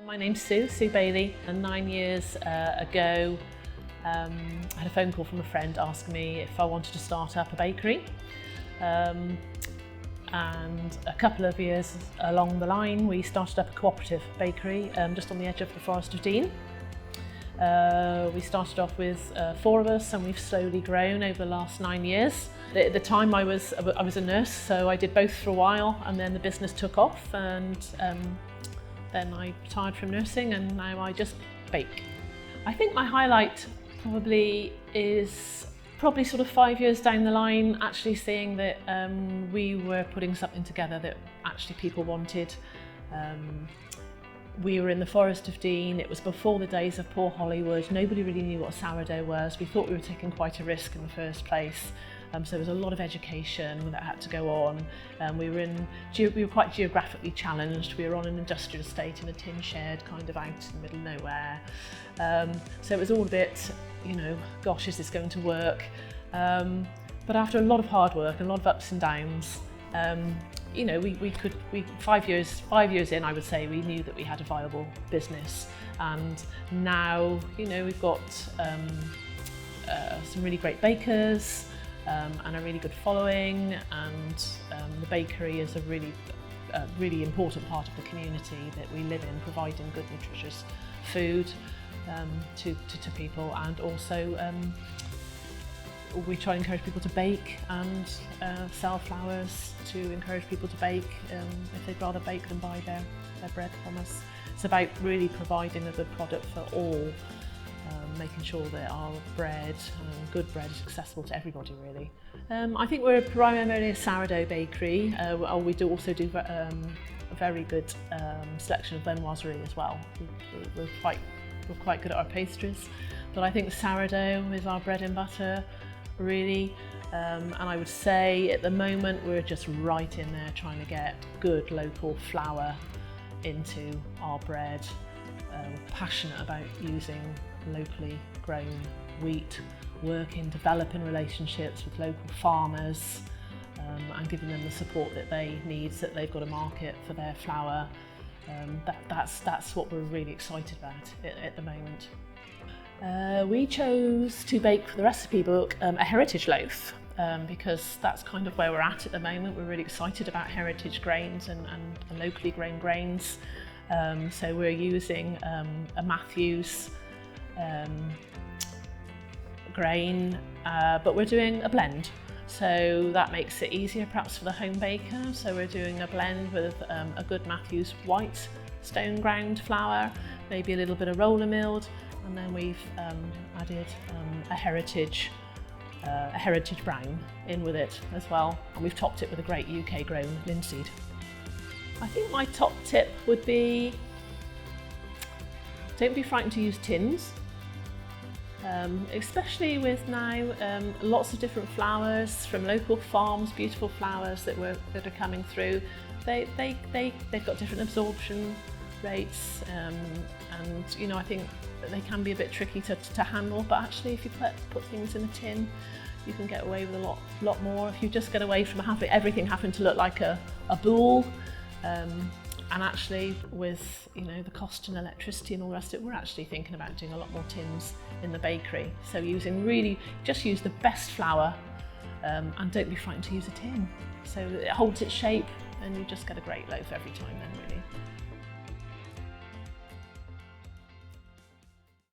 My name's Sue Bailey, and 9 years ago I had a phone call from a friend asking me if I wanted to start up a bakery. And a couple of years along the line we started up a cooperative bakery just on the edge of the Forest of Dean. We started off with 4 of us, and we've slowly grown over the last 9 years. At the time I was a nurse, so I did both for a while, and then the business took off, and then I retired from nursing, and now I just bake. I think my highlight is sort of 5 years down the line, actually seeing that we were putting something together that actually people wanted. We were in the Forest of Dean. It was before the days of poor Hollywood. Nobody really knew what sourdough was. We thought we were taking quite a risk in the first place. So there was a lot of education that had to go on. We were quite geographically challenged. We were on an industrial estate in a tin shed, kind of out in the middle of nowhere. So it was all a bit, gosh, is this going to work? But after a lot of hard work and a lot of ups and downs, we 5 years in, I would say, we knew that we had a viable business. And now, we've got some really great bakers, and a really good following, and the bakery is a really important part of the community that we live in, providing good, nutritious food to people. And also we try to encourage people to bake and sell flowers to encourage people to bake if they'd rather bake than buy their bread from us. It's about really providing a good product for all. Making sure that our bread, good bread, is accessible to everybody, really. I think we're primarily a sourdough bakery. We do also do a very good selection of viennoiserie as well. We're quite good at our pastries, but I think sourdough is our bread and butter, really. And I would say at the moment we're just right in there trying to get good local flour into our bread. We're passionate about using locally grown wheat, developing relationships with local farmers, and giving them the support that they need so that they've got a market for their flour. That's what we're really excited about at the moment. We chose to bake for the recipe book a heritage loaf, because that's kind of where we're at the moment. We're really excited about heritage grains and locally grown grains. So we're using a Matthews grain, but we're doing a blend. So that makes it easier perhaps for the home baker. So we're doing a blend with a good Matthews white stone ground flour, maybe a little bit of roller milled, and then we've added a heritage brown in with it as well. And we've topped it with a great UK grown linseed. I think my top tip would be, don't be frightened to use tins, especially with now lots of different flowers from local farms, beautiful flowers that are coming through. They've got different absorption rates, and I think that they can be a bit tricky to handle. But actually, if you put things in a tin, you can get away with a lot more. If you just get away from everything having to look like a boule. And actually, with the cost and electricity and all the rest of it, we're actually thinking about doing a lot more tins in the bakery. So just use the best flour, and don't be frightened to use a tin. So it holds its shape, and you just get a great loaf every time then, really.